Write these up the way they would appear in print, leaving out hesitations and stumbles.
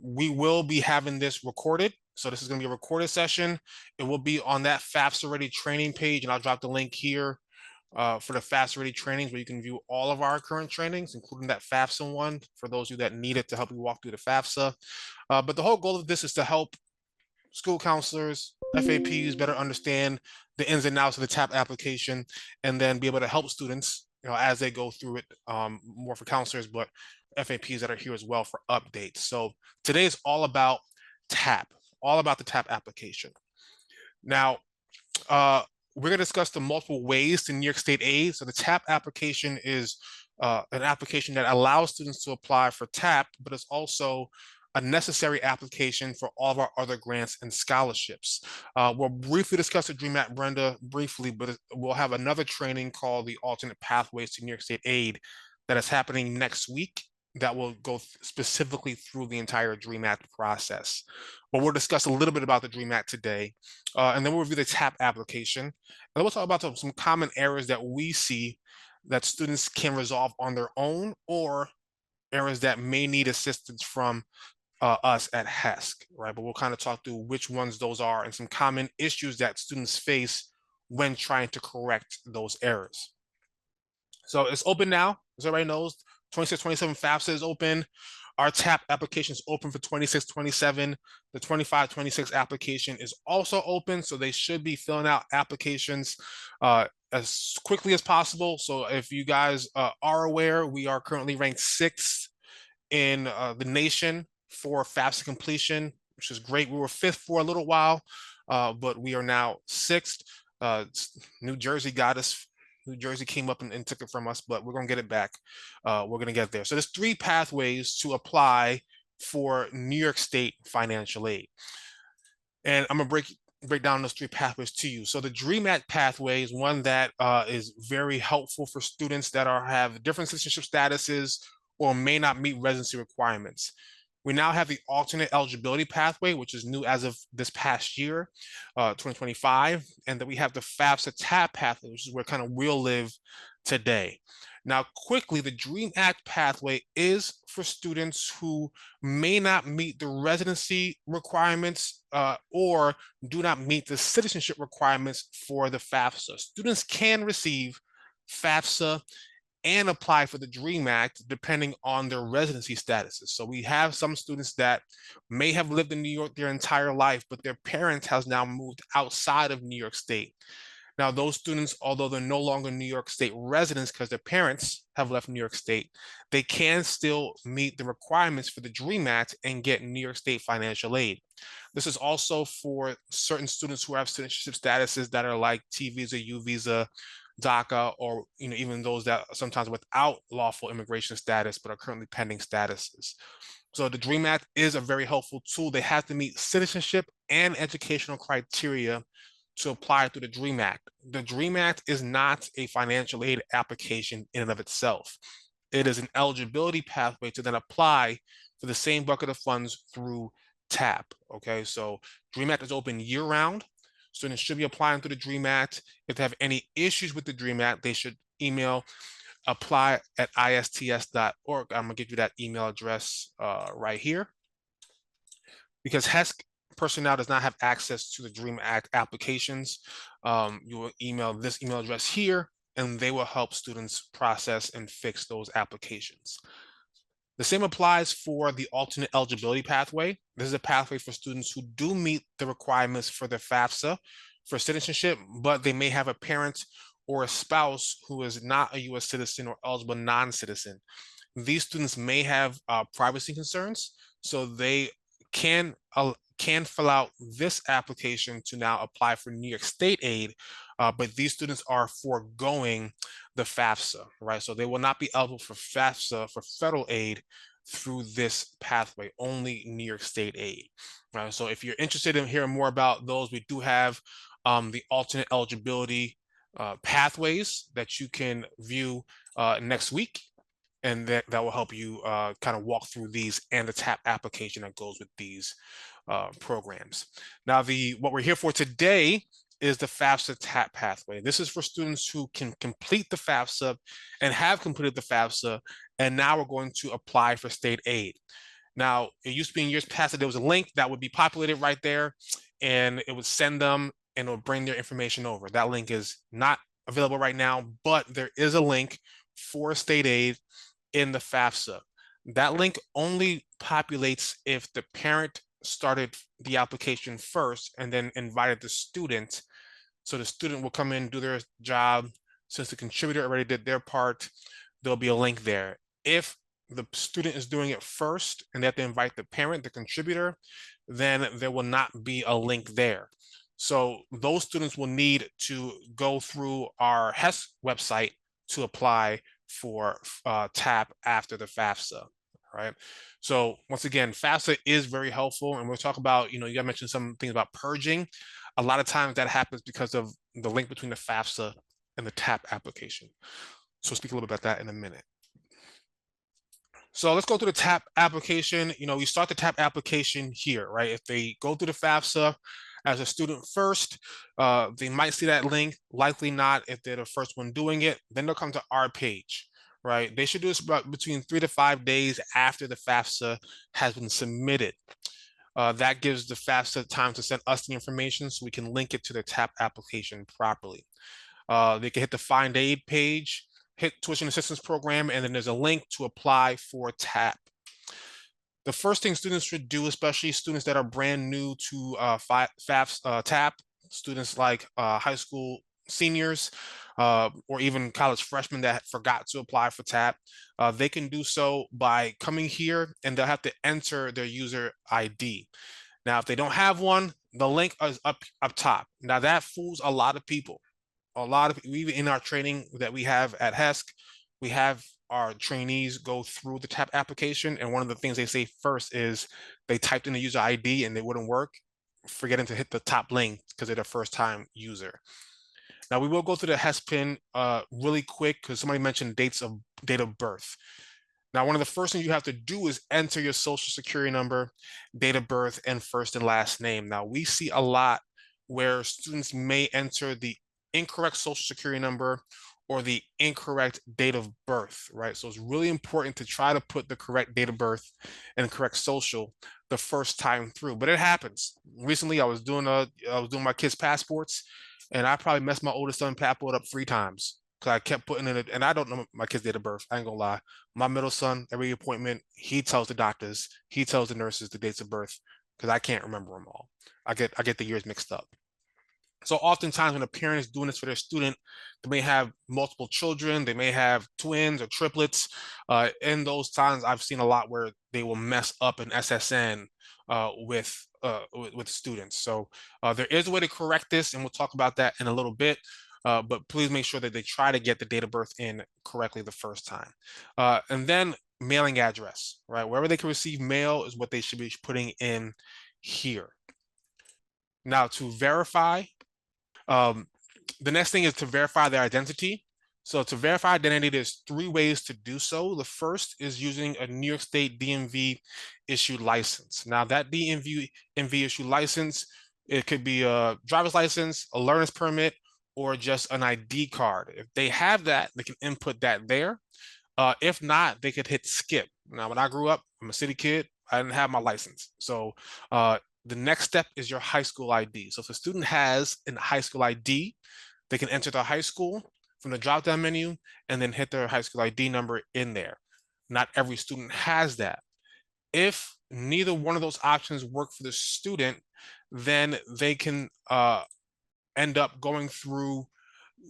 We will be having this recorded. So this is going to be a recorded session. It will be on that FAFSA Ready training page, and I'll drop the link here for the FAFSA Ready trainings, where you can view all of our current trainings, including that FAFSA one, for those of you that need it to help you walk through the FAFSA. But the whole goal of this is to help school counselors, FAPs better understand the ins and outs of the TAP application, and then be able to help students, as they go through it, more for counselors, but FAPs that are here as well for updates. So today is all about TAP, all about the TAP application. Now, we're going to discuss the multiple ways to New York State aid. So the TAP application is an application that allows students to apply for TAP, but it's also a necessary application for all of our other grants and scholarships. We'll briefly discuss the Dream Act, Brenda, briefly, but we'll have another training called the Alternate Pathways to New York State Aid that is happening next week that will go specifically through the entire Dream Act process. But we'll discuss a little bit about the Dream Act today, and then we'll review the TAP application. And then we'll talk about some common errors that we see that students can resolve on their own, or areas that may need assistance from us at HESC, right? But we'll kind of talk through which ones those are and some common issues that students face when trying to correct those errors. So it's open now, as everybody knows. 26-27 FAFSA is open. Our TAP application is open for 26-27. The 25-26 application is also open, so they should be filling out applications as quickly as possible. So if you guys are aware, we are currently ranked 6th in the nation for FAFSA completion, which is great. We were 5th for a little while, but we are now 6th. New Jersey got us. New Jersey came up and took it from us, but we're going to get it back. We're going to get there. So there's 3 pathways to apply for New York State financial aid. And I'm going to break down those 3 pathways to you. So the Dream Act pathway is one that is very helpful for students that have different citizenship statuses or may not meet residency requirements. We now have the alternate eligibility pathway, which is new as of this past year, 2025. And then we have the FAFSA TAP pathway, which is where kind of we'll live today. Now, quickly, the Dream Act pathway is for students who may not meet the residency requirements or do not meet the citizenship requirements for the FAFSA. Students can receive FAFSA and apply for the Dream Act depending on their residency statuses. So we have some students that may have lived in New York their entire life, but their parents has now moved outside of New York State. Now, those students, although they're no longer New York State residents because their parents have left New York State, they can still meet the requirements for the Dream Act and get New York State financial aid. This is also for certain students who have citizenship statuses that are like T visa, U visa, DACA, or even those that sometimes without lawful immigration status but are currently pending statuses. So the Dream Act is a very helpful tool. They have to meet citizenship and educational criteria to apply through the Dream Act. The Dream Act is not a financial aid application in and of itself. It is an eligibility pathway to then apply for the same bucket of funds through TAP. Okay, so Dream Act is open year-round. Students should be applying through the Dream Act. If they have any issues with the Dream Act, they should email apply@ists.org. I'm gonna give you that email address right here. Because HESC personnel does not have access to the Dream Act applications, you will email this email address here, and they will help students process and fix those applications. The same applies for the alternate eligibility pathway. This is a pathway for students who do meet the requirements for the FAFSA for citizenship, but they may have a parent or a spouse who is not a U.S. citizen or eligible non-citizen. These students may have privacy concerns, so they can fill out this application to now apply for New York State aid, but these students are foregoing the FAFSA, right? So they will not be eligible for FAFSA, for federal aid, through this pathway, only New York State aid, right? So if you're interested in hearing more about those, we do have the alternate eligibility pathways that you can view next week. And that will help you kind of walk through these and the TAP application that goes with these programs. Now, what we're here for today is the FAFSA TAP pathway. This is for students who can complete the FAFSA and have completed the FAFSA, and now we're going to apply for state aid. Now, it used to be in years past that there was a link that would be populated right there, and it would send them and it would bring their information over. That link is not available right now, but there is a link for state aid in the FAFSA. That link only populates if the parent started the application first and then invited the student. So the student will come in, do their job. Since the contributor already did their part, there'll be a link there. If the student is doing it first and they have to invite the parent, the contributor, then there will not be a link there. So those students will need to go through our HESC website to apply for TAP after the FAFSA, right? So once again, FAFSA is very helpful, and we'll talk about, you got to mention some things about purging. A lot of times that happens because of the link between the FAFSA and the TAP application. So we'll speak a little bit about that in a minute. So let's go through the TAP application. We start the TAP application here, right? If they go through the FAFSA as a student first, they might see that link, likely not if they're the first one doing it. Then they'll come to our page, right? They should do this about between 3 to 5 days after the FAFSA has been submitted. That gives the FAFSA time to send us the information so we can link it to the TAP application properly. They can hit the Find Aid page, hit Tuition Assistance Program, and then there's a link to apply for TAP. The first thing students should do, especially students that are brand new to TAP, students like high school seniors or even college freshmen that forgot to apply for TAP, they can do so by coming here, and they'll have to enter their user ID. Now, if they don't have one, the link is up top. Now, that fools a lot of people. Even in our training that we have at HESC, we have our trainees go through the TAP application, and one of the things they say first is they typed in the user ID and it wouldn't work, forgetting to hit the top link because they're the first time user. Now we will go through the HESCPIN really quick because somebody mentioned date of birth. Now, one of the first things you have to do is enter your social security number, date of birth, and first and last name. Now, we see a lot where students may enter the incorrect social security number or the incorrect date of birth, right? So it's really important to try to put the correct date of birth and correct social the first time through, but it happens. Recently, I was doing my kids' passports, and I probably messed my oldest son passport up 3 times because I kept putting in it, and I don't know my kid's date of birth. I ain't gonna lie. My middle son, every appointment, he tells the doctors, he tells the nurses the dates of birth because I can't remember them all. I get the years mixed up. So oftentimes when a parent is doing this for their student, they may have multiple children, they may have twins or triplets. In those times, I've seen a lot where they will mess up an SSN with students. So there is a way to correct this, and we'll talk about that in a little bit. But please make sure that they try to get the date of birth in correctly the first time. And then mailing address, right? Wherever they can receive mail is what they should be putting in here. Now to verify, the next thing is to verify their identity. So to verify identity, there's 3 ways to do so. The first is using a New York State DMV issued license. Now that DMV issued license, it could be a driver's license, a learner's permit, or just an ID card. If they have that, they can input that there. If not, they could hit skip. Now, when I grew up, I'm a city kid, I didn't have my license. So the next step is your high school ID. So if a student has a high school ID, they can enter their high school from the drop-down menu and then hit their high school ID number in there. Not every student has that. If neither one of those options work for the student, then they can end up going through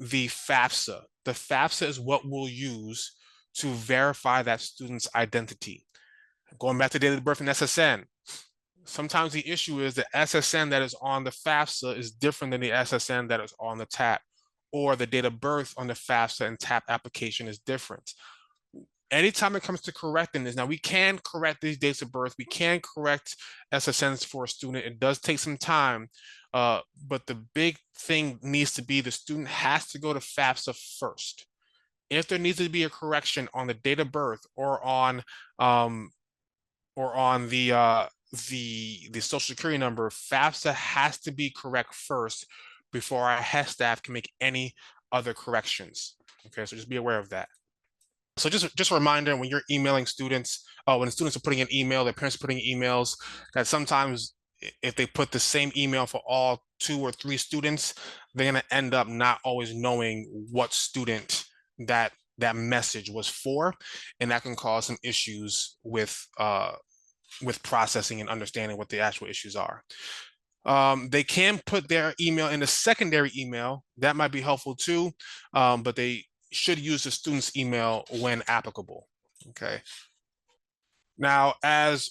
the FAFSA. The FAFSA is what we'll use to verify that student's identity. Going back to date of birth and SSN, sometimes the issue is the SSN that is on the FAFSA is different than the SSN that is on the TAP, or the date of birth on the FAFSA and TAP application is different. Anytime it comes to correcting this, now we can correct these dates of birth, we can correct SSNs for a student. It does take some time, but the big thing needs to be the student has to go to FAFSA first. If there needs to be a correction on the date of birth or on the social security number, FAFSA has to be correct first before our HESC staff can make any other corrections. Okay, so just be aware of that. So just a reminder, when you're emailing students, when students are putting in email, their parents are putting in emails, that sometimes if they put the same email for all 2 or 3 students, they're going to end up not always knowing what student that message was for, and that can cause some issues with processing and understanding what the actual issues are. They can put their email in a secondary email. That might be helpful too, but they should use the student's email when applicable. Okay. Now, as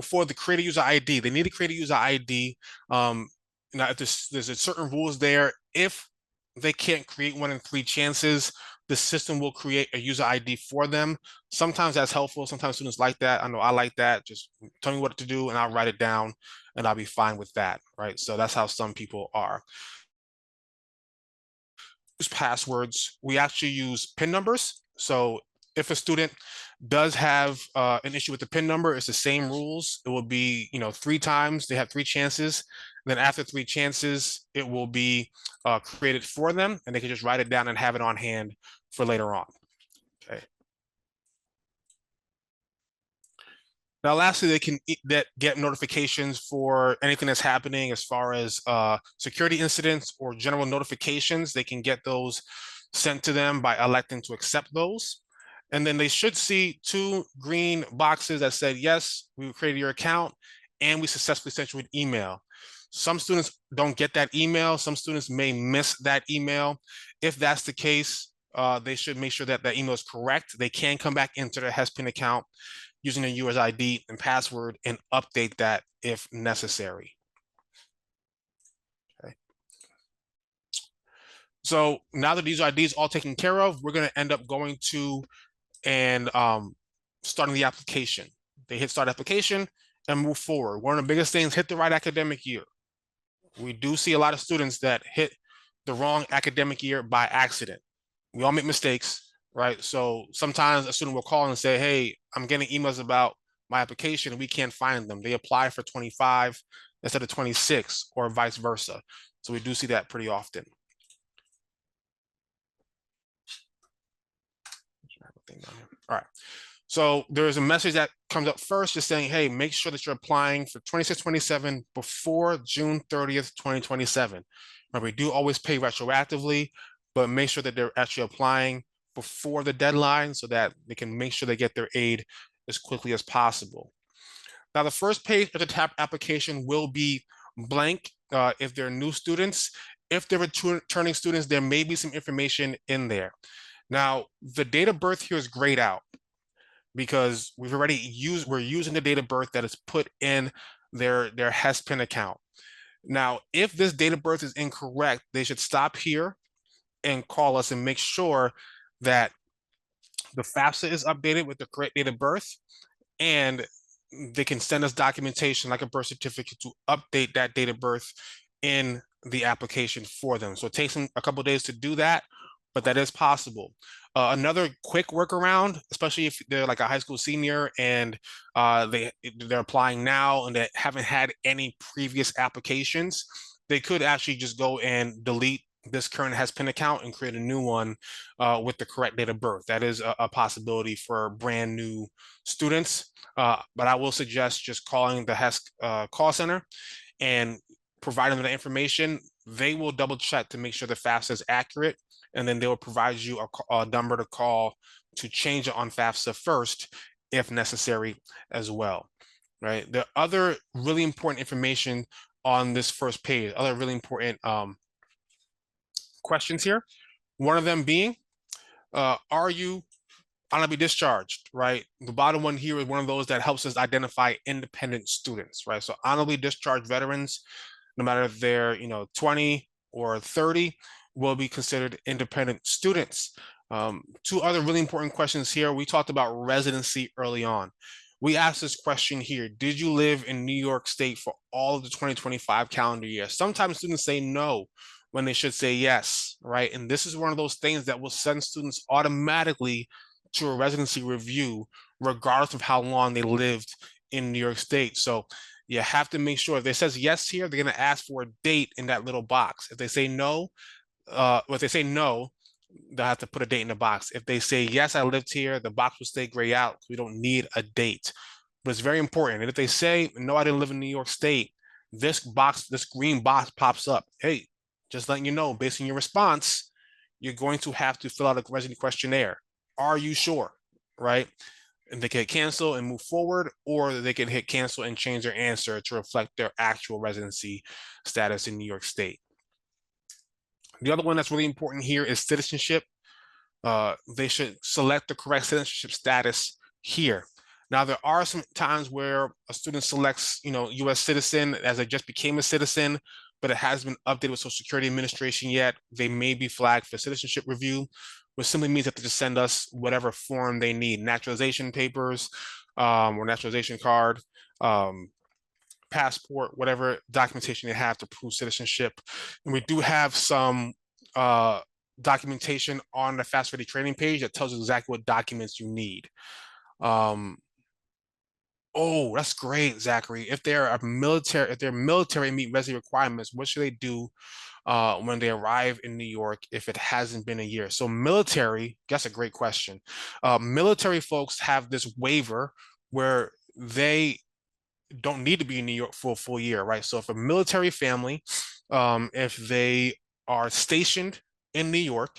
for the create a user ID, they need to create a user ID. Now, if there's a certain rules there. If they can't create one in 3 chances, the system will create a user ID for them. Sometimes that's helpful. Sometimes students like that. I know I like that. Just tell me what to do and I'll write it down and I'll be fine with that, right? So that's how some people are. Use passwords. We actually use PIN numbers. So if a student does have an issue with the PIN number, it's the same rules. It will be, 3 times. They have 3 chances. Then after 3 chances, it will be created for them, and they can just write it down and have it on hand for later on. Okay. Now, lastly, they can get notifications for anything that's happening as far as security incidents or general notifications. They can get those sent to them by electing to accept those. And then they should see 2 green boxes that said, yes, we created your account and we successfully sent you an email. Some students don't get that email. Some students may miss that email. If that's the case, they should make sure that that email is correct. They can come back into their HESCPIN account using a user ID and password and update that if necessary. Okay. So now that the user ID is all taken care of, we're going to end up going to and starting the application. They hit start application and move forward. One of the biggest things, hit the right academic year. We do see a lot of students that hit the wrong academic year by accident. We all make mistakes, right? So sometimes a student will call and say, hey, I'm getting emails about my application and we can't find them. They apply for 25 instead of 26 or vice versa. So we do see that pretty often. All right. So there's a message that comes up first just saying, hey, make sure that you're applying for 26-27 before June 30th, 2027. Now, we do always pay retroactively, but make sure that they're actually applying before the deadline so that they can make sure they get their aid as quickly as possible. Now, the first page of the TAP application will be blank if they're new students. If they're returning students, there may be some information in there. Now, the date of birth here is grayed out because we're using the date of birth that is put in their HESCPIN account. Now, if this date of birth is incorrect, they should stop here and call us and make sure that the FAFSA is updated with the correct date of birth, and they can send us documentation like a birth certificate to update that date of birth in the application for them. So it takes them a couple of days to do that, but that is possible. Another quick workaround, especially if they're like a high school senior and they're applying now and they haven't had any previous applications, they could actually just go and delete this current HESCPIN account and create a new one with the correct date of birth. That is a possibility for brand new students. But I will suggest just calling the HESC call center and providing them the information. They will double check to make sure the FAFSA is accurate, and then they will provide you a number to call to change it on FAFSA first, if necessary as well, right? The other really important information on this first page, other really important questions here, one of them being, are you honorably discharged, right? The bottom one here is one of those that helps us identify independent students, right? So honorably discharged veterans, no matter if they're 20 or 30, will be considered independent students. 2 other really important questions here. We talked about residency early on. We asked this question here: did you live in New York State for all of the 2025 calendar year? Sometimes students say no when they should say yes, right? And this is one of those things that will send students automatically to a residency review, regardless of how long they lived in New York State. So you have to make sure if it says yes here, they're going to ask for a date in that little box. If they say no, they'll have to put a date in the box. If they say, yes, I lived here, the box will stay gray out. We don't need a date. But it's very important. And if they say, no, I didn't live in New York State, this box, this green box pops up. Hey, just letting you know, based on your response, you're going to have to fill out a residency questionnaire. Are you sure? Right? And they can hit cancel and move forward, or they can hit cancel and change their answer to reflect their actual residency status in New York State. The other one that's really important here is citizenship. They should select the correct citizenship status here. Now, there are some times where a student selects, U.S. citizen as they just became a citizen, but it hasn't been updated with Social Security Administration yet. They may be flagged for citizenship review, which simply means that they just send us whatever form they need, naturalization papers, or naturalization card, passport, whatever documentation they have to prove citizenship. And we do have some documentation on the FAFSA Ready training page that tells you exactly what documents you need. Oh, that's great, Zachary. If they're military meet residency requirements, what should they do when they arrive in New York if it hasn't been a year? So military, that's a great question. Military folks have this waiver where they don't need to be in New York for a full year, right? So if a military family, if they are stationed in New York,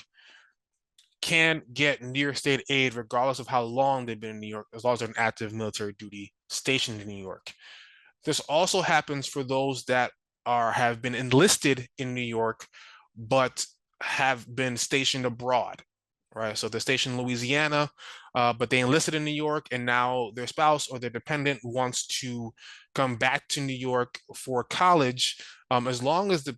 can get New York State aid regardless of how long they've been in New York, as long as they're in active military duty stationed in New York. This also happens for those that have been enlisted in New York, but have been stationed abroad, right? So they're stationed in Louisiana, but they enlisted in New York, and now their spouse or their dependent wants to come back to New York for college. As long as the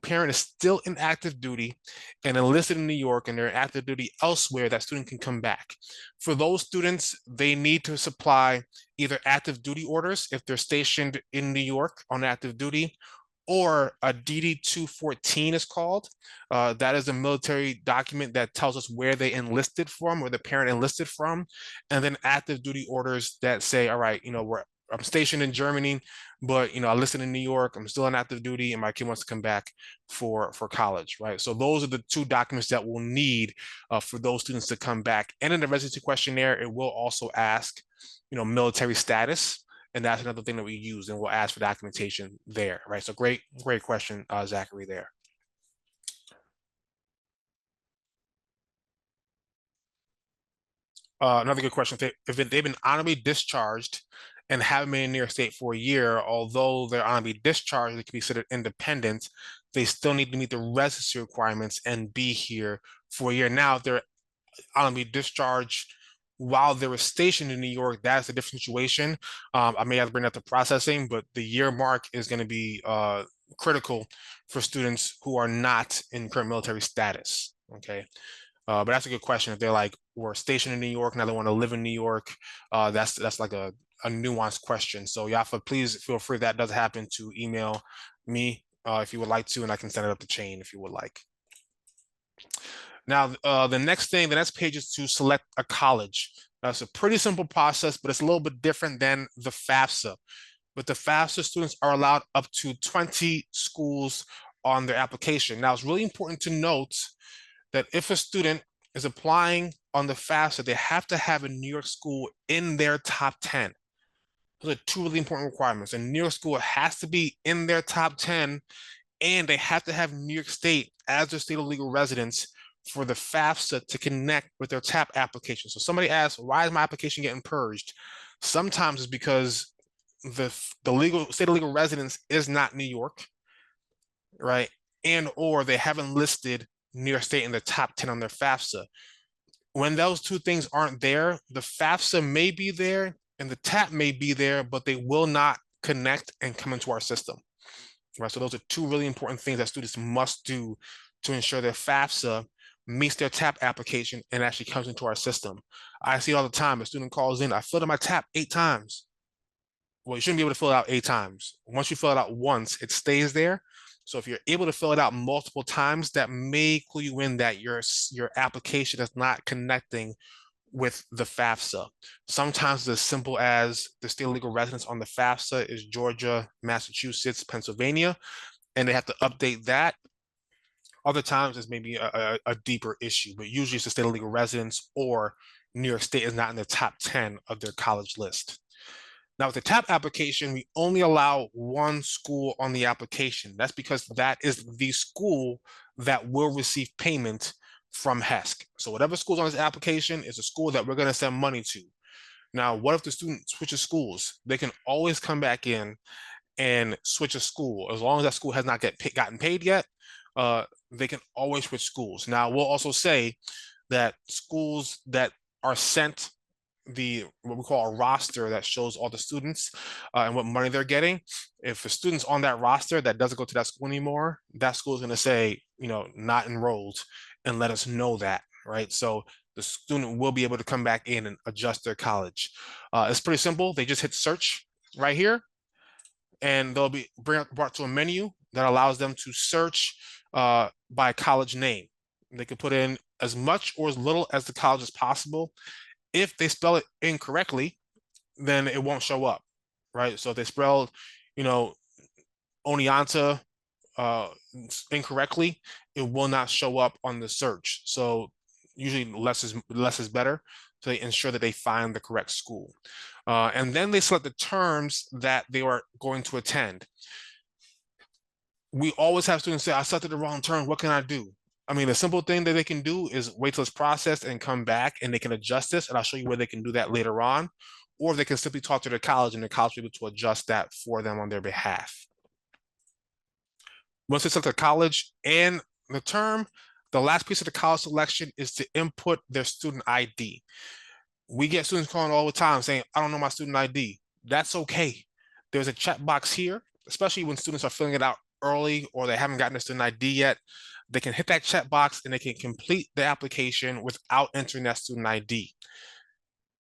parent is still in active duty and enlisted in New York and they're in active duty elsewhere, that student can come back. For those students, they need to supply either active duty orders if they're stationed in New York on active duty, or a DD-214 is called. That is a military document that tells us where they enlisted from, or the parent enlisted from, and then active duty orders that say, all right, I'm stationed in Germany, but I enlisted in New York, I'm still on active duty, and my kid wants to come back for college, right? So those are the two documents that we'll need for those students to come back. And in the residency questionnaire, it will also ask, military status. And that's another thing that we use, and we'll ask for documentation there, right? So great question, Zachary, there. Another good question. If they've been honorably discharged and haven't been in New York State for a year, although they're honorably discharged, they can be considered independent, they still need to meet the residency requirements and be here for a year. Now, if they're honorably discharged while they were stationed in New York, that's a different situation. I may have to bring that to processing, but the year mark is going to be critical for students who are not in current military status. Okay. But that's a good question. If they're like, we're stationed in New York, now they want to live in New York, that's like a nuanced question. So Yafa, please feel free, that does happen, to email me if you would like to, and I can send it up the chain if you would like. Now, the next page is to select a college. It's a pretty simple process, but it's a little bit different than the FAFSA. But the FAFSA students are allowed up to 20 schools on their application. Now, it's really important to note that if a student is applying on the FAFSA, they have to have a New York school in their top 10. Those are two really important requirements. A New York school has to be in their top 10, and they have to have New York State as their state of legal residence for the FAFSA to connect with their TAP application. So somebody asks, why is my application getting purged? Sometimes it's because the state of legal residence is not New York, right? And or they haven't listed New York State in the top 10 on their FAFSA. When those two things aren't there, the FAFSA may be there and the TAP may be there, but they will not connect and come into our system. Right, so those are two really important things that students must do to ensure their FAFSA meets their TAP application and actually comes into our system. I see all the time, a student calls in, I filled in my TAP 8 times. Well, you shouldn't be able to fill it out 8 times. Once you fill it out once, it stays there. So if you're able to fill it out multiple times, that may clue you in that your application is not connecting with the FAFSA. Sometimes it's as simple as the state legal residence on the FAFSA is Georgia, Massachusetts, Pennsylvania, and they have to update that. Other times it's maybe a deeper issue, but usually it's a state of legal residence or New York State is not in the top 10 of their college list. Now, with the TAP application, we only allow one school on the application. That's because that is the school that will receive payment from HESC. So whatever school's on this application is a school that we're going to send money to. Now, what if the student switches schools? They can always come back in and switch a school. As long as that school has not gotten paid yet, they can always switch schools. Now, we'll also say that schools that are sent what we call a roster that shows all the students and what money they're getting. If a student's on that roster that doesn't go to that school anymore, that school is going to say, not enrolled and let us know that, right? So the student will be able to come back in and adjust their college. It's pretty simple. They just hit search right here and they'll be brought to a menu that allows them to search by college name. They can put in as much or as little as the college as possible. If they spell it incorrectly, then it won't show up, right? So if they spelled, Oneonta incorrectly, it will not show up on the search. So usually less is better. So they ensure that they find the correct school. And then they select the terms that they are going to attend. We always have students say, I selected the wrong term, what can I do? I mean, the simple thing that they can do is wait till it's processed and come back and they can adjust this. And I'll show you where they can do that later on. Or they can simply talk to their college and the college will be able to adjust that for them on their behalf. Once they select a college and the term, the last piece of the college selection is to input their student ID. We get students calling all the time saying, I don't know my student ID. That's okay. There's a chat box here, especially when students are filling it out early or they haven't gotten their student ID yet. They can hit that chat box and they can complete the application without entering that student ID.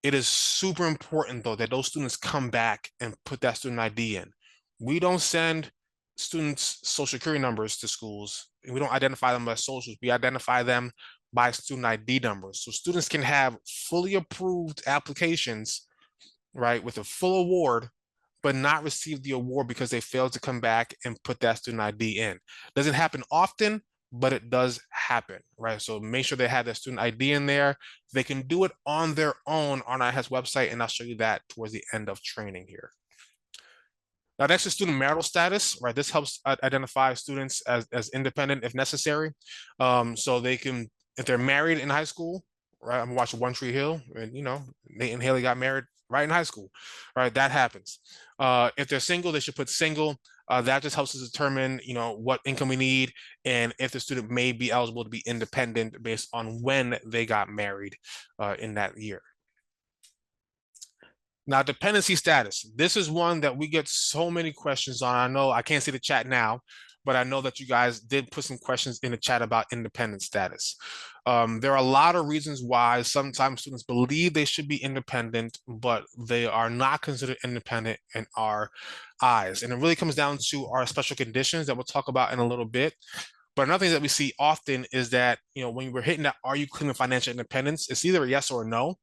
It is super important, though, that those students come back and put that student ID in. We don't send students' social security numbers to schools. We don't identify them as socials. We identify them by student ID numbers. So students can have fully approved applications, right, with a full award, but not receive the award because they failed to come back and put that student ID in. Doesn't happen often, but it does happen, right? So make sure they have their student ID in there. They can do it on their own on our HESC website, and I'll show you that towards the end of training here. Now, next is student marital status, right? This helps identify students as independent if necessary. So they can, if they're married in high school, right? I'm watching One Tree Hill, and Nate and Haley got married right in high school, right? That happens. If they're single, they should put single. That just helps us determine, what income we need and if the student may be eligible to be independent based on when they got married in that year. Now, dependency status. This is one that we get so many questions on. I know I can't see the chat now, but I know that you guys did put some questions in the chat about independent status. There are a lot of reasons why sometimes students believe they should be independent, but they are not considered independent in our eyes. And it really comes down to our special conditions that we'll talk about in a little bit. But another thing that we see often is that, when we're hitting that, are you claiming financial independence? It's either a yes or a no.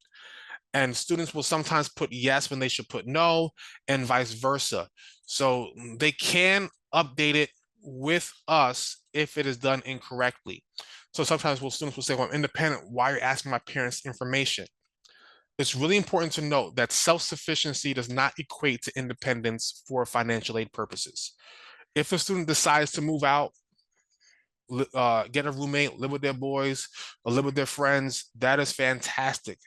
And students will sometimes put yes when they should put no, and vice versa. So they can update it with us if it is done incorrectly. So sometimes students will say, well, I'm independent, why are you asking my parents' information? It's really important to note that self-sufficiency does not equate to independence for financial aid purposes. If a student decides to move out, get a roommate, live with their boys, or live with their friends, that is fantastic.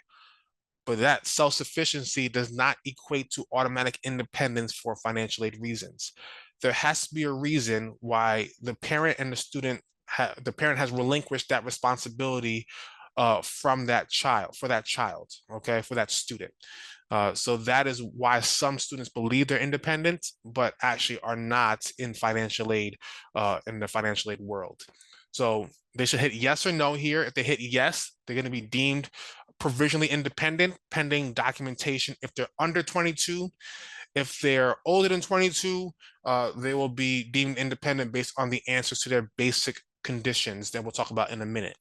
But that self-sufficiency does not equate to automatic independence for financial aid reasons. There has to be a reason why the parent and the student, the parent has relinquished that responsibility from that child, for that student. So that is why some students believe they're independent, but actually are not in financial aid, in the financial aid world. So they should hit yes or no here. If they hit yes, they're going to be deemed provisionally independent pending documentation. If they're under 22, if they're older than 22, they will be deemed independent based on the answers to their basic conditions that we'll talk about in a minute.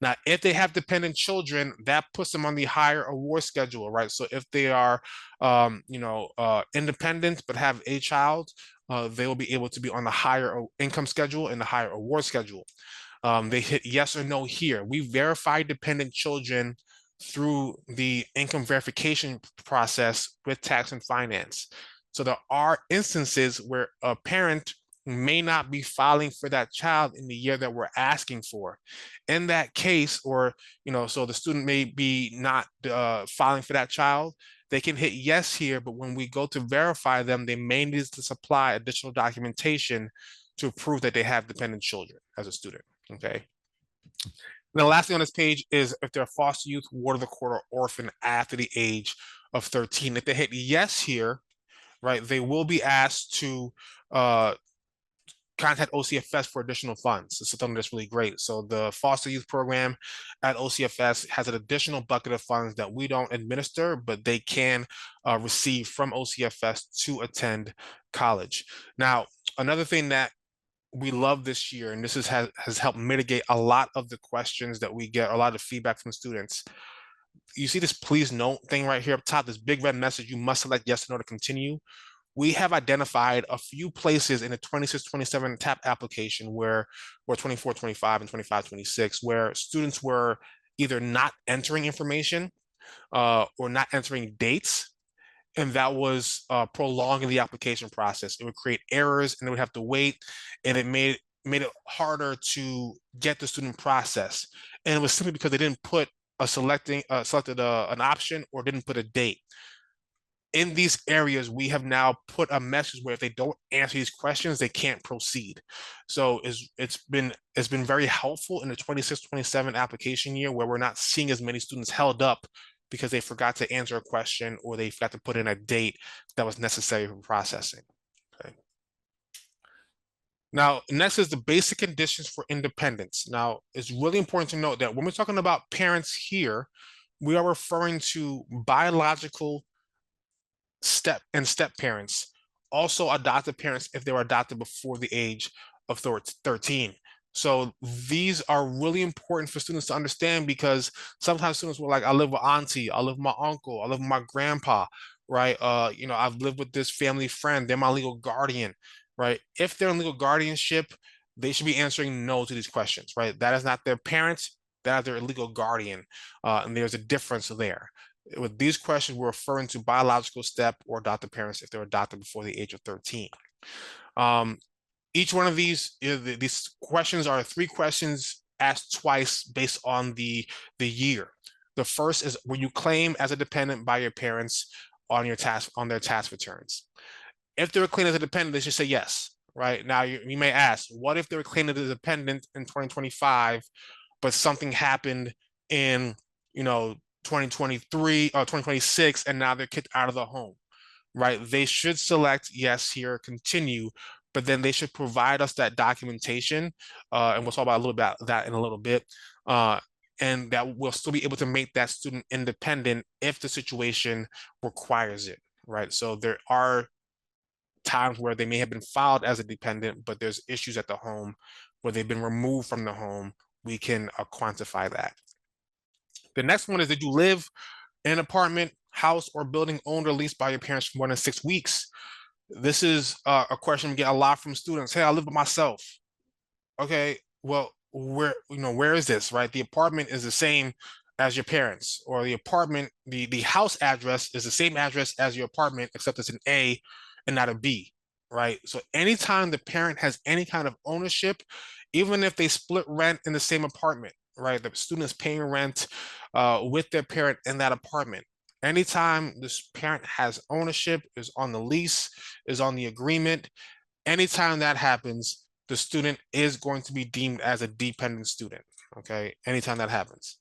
Now, if they have dependent children, that puts them on the higher award schedule, right? So if they are, independent but have a child, they will be able to be on the higher income schedule and the higher award schedule. They hit yes or no here. We verify dependent children through the income verification process with tax and finance. So there are instances where a parent may not be filing for that child in the year that we're asking for. In that case, or so the student may be not filing for that child, they can hit yes here, but when we go to verify them, they may need to supply additional documentation to prove that they have dependent children as a student. Okay. And the last thing on this page is if they're foster youth, ward of the court, or orphan after the age of 13. If they hit yes here, right, they will be asked to contact OCFS for additional funds. This is something that's really great. So the foster youth program at OCFS has an additional bucket of funds that we don't administer, but they can receive from OCFS to attend college. Now, another thing that we love this year, and this has helped mitigate a lot of the questions that we get, a lot of feedback from students. You see this please note thing right here up top, this big red message, you must select yes or no to continue. We have identified a few places in the 26-27 TAP application where, or 24-25 and 25-26, where students were either not entering information or not entering dates, and that was prolonging the application process. It would create errors and they would have to wait, and it made it harder to get the student process. And it was simply because they didn't put selected an option or didn't put a date. In these areas, we have now put a message where if they don't answer these questions, they can't proceed. So it's been very helpful in the 26-27 application year, where we're not seeing as many students held up because they forgot to answer a question or they forgot to put in a date that was necessary for processing. Okay. Now, next is the basic conditions for independence. Now, it's really important to note that when we're talking about parents here, we are referring to biological step parents, also adoptive parents if they were adopted before the age of 13. So these are really important for students to understand, because sometimes students were like, I live with auntie, I live with my uncle, I live with my grandpa, right? I've lived with this family friend, they're my legal guardian, right? If they're in legal guardianship, they should be answering no to these questions, right? That is not their parents, that is their legal guardian, and there's a difference there. With these questions, we're referring to biological step or adopted parents if they're adopted before the age of 13. Each one of these questions are 3 questions asked twice based on the year. The first is when you claim as a dependent by your parents on their tax returns. If they're claimed as a dependent, they should say yes. Right now, you may ask, what if they were claimed as a dependent in 2025, but something happened in 2023 or 2026, and now they're kicked out of the home, right? They should select yes here, continue, but then they should provide us that documentation, and we'll talk about a little bit about that in a little bit, and that we'll still be able to make that student independent if the situation requires it, right? So there are times where they may have been filed as a dependent, but there's issues at the home where they've been removed from the home. We can quantify that. The next one is, did you live in an apartment, house, or building owned or leased by your parents for more than 6 weeks? This is a question we get a lot from students. Hey, I live by myself. Okay, well, where is this, right? The apartment is the same as your parents, or the apartment, the house address is the same address as your apartment, except it's an A and not a B, right? So anytime the parent has any kind of ownership, even if they split rent in the same apartment, right? The student is paying rent with their parent in that apartment. Anytime this parent has ownership, is on the lease, is on the agreement, anytime that happens, the student is going to be deemed as a dependent student, okay? Anytime that happens.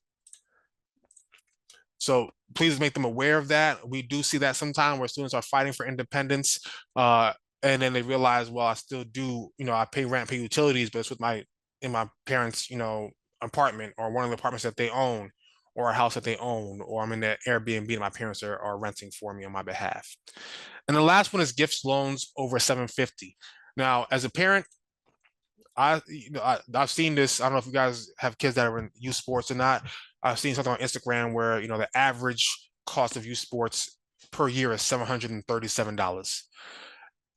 So please make them aware of that. We do see that sometimes where students are fighting for independence, and then they realize, well, I still do, I pay rent, pay utilities, but it's with my parents', apartment, or one of the apartments that they own, or a house that they own, or I'm in the Airbnb and my parents are renting for me on my behalf. And the last one is gifts, loans over $750. Now, as a parent, I've seen this. I don't know if you guys have kids that are in youth sports or not. I've seen something on Instagram where the average cost of youth sports per year is $737,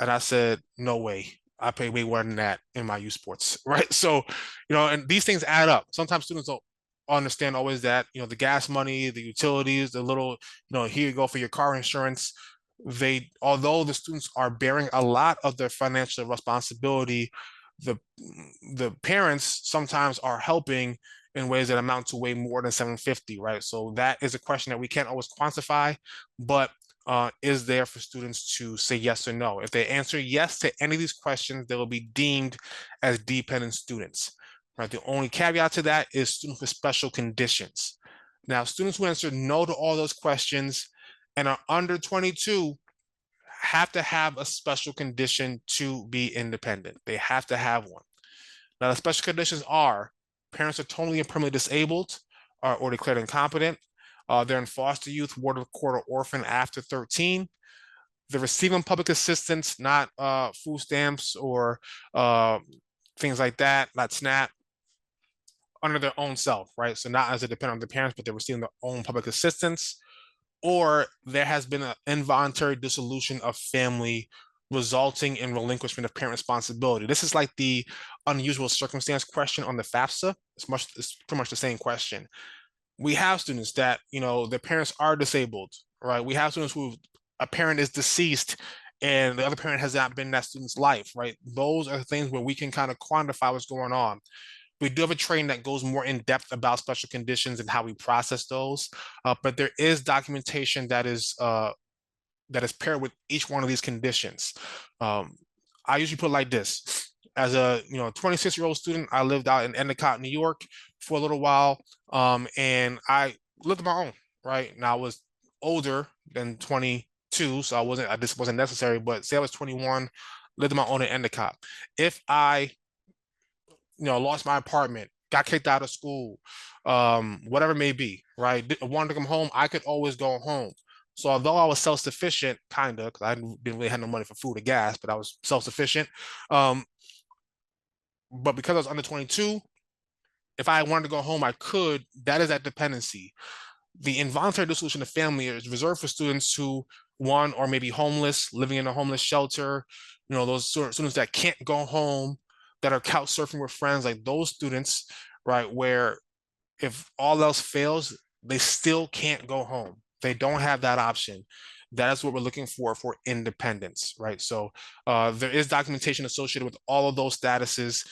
and I said, no way. I pay way more than that in my youth sports, right? So, and these things add up. Sometimes students don't understand always that, the gas money, the utilities, the little, here you go for your car insurance. Although the students are bearing a lot of their financial responsibility, the the parents sometimes are helping in ways that amount to way more than 750, right? So that is a question that we can't always quantify, but is there for students to say yes or no. If they answer yes to any of these questions, they will be deemed as dependent students, right? The only caveat to that is students with special conditions. Now, students who answer no to all those questions and are under 22 have to have a special condition to be independent. They have to have one. Now, the special conditions are parents are totally and permanently disabled or declared incompetent. They're in foster youth, ward of court, or orphan after 13. They're receiving public assistance, not food stamps or things like that, not SNAP, under their own self, right? So not as a dependent on the parents, but they're receiving their own public assistance. Or there has been an involuntary dissolution of family resulting in relinquishment of parent responsibility. This is like the unusual circumstance question on the FAFSA. It's pretty much the same question. We have students that, their parents are disabled, right? We have students who a parent is deceased and the other parent has not been in that student's life, right? Those are things where we can kind of quantify what's going on. We do have a training that goes more in depth about special conditions and how we process those, but there is documentation that is paired with each one of these conditions. I usually put it like this: as a 26-year-old student, I lived out in Endicott, New York, for a little while, and I lived on my own. Right now, I was older than 22, so this wasn't necessary. But say I was 21, lived on my own in Endicott. If I lost my apartment, got kicked out of school, whatever it may be, right? Wanted to come home, I could always go home. So although I was self-sufficient, kind of, because I didn't really have no money for food or gas, but I was self-sufficient. But because I was under 22, if I wanted to go home, I could. That is that dependency. The involuntary dissolution of family is reserved for students who, one, or maybe homeless, living in a homeless shelter, those sort of students that can't go home, that are couch surfing with friends, like those students, right, where if all else fails, they still can't go home. They don't have that option. That is what we're looking for independence, right? So there is documentation associated with all of those statuses.